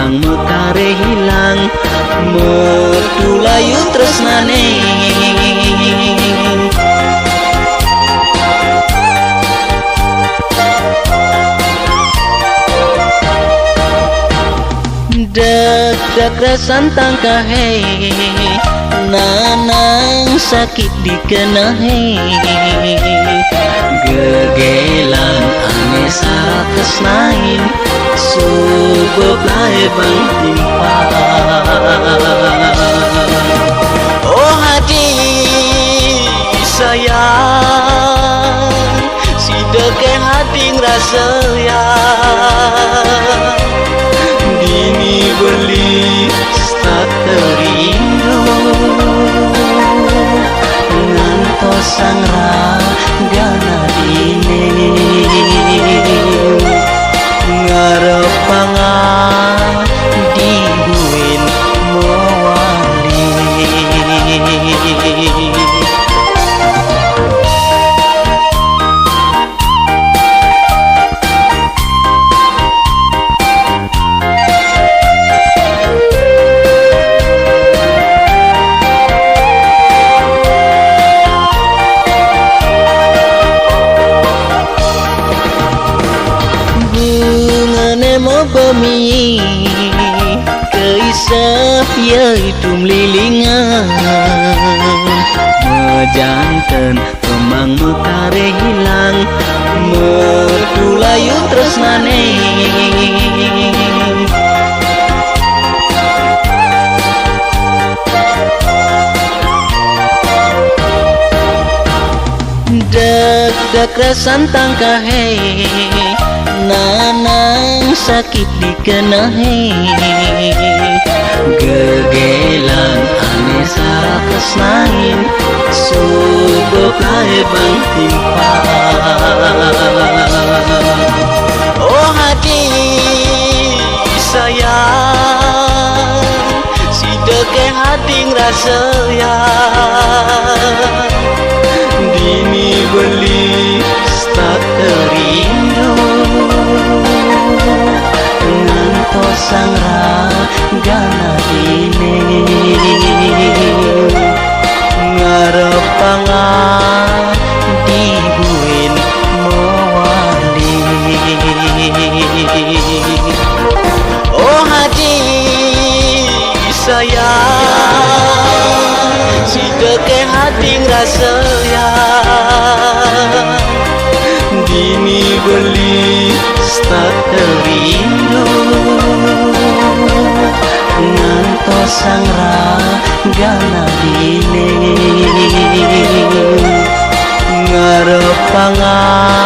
kembang mekare hilang metulayu tresnane. Dak rasan tangkahe nanang sakit dikenahe gegelan ane sarates nain sebab lae bang timpa. Oh hati sayang si deke hati ngerasa ya dini beli stak terindo ngantos sang ragana dine ngarep pangan dibuin mewali. Bumi keisah yaitu melilingan mejanten kembang mekare hilang metulayu tresnane. Dak rasan tangkahe nanang sakit dikenahe gegelan ane sarates nain sebab lae bang timpa. Oh hati sayang si deke hati ngerasa ya dini beli stak terindo ngantos sang ragana dine ngarep pangan dibuin mewali. Oh hati sayang si deke hati ngerasa ya dini beli stak terindo ngantos sang ragana dine ngarep pangan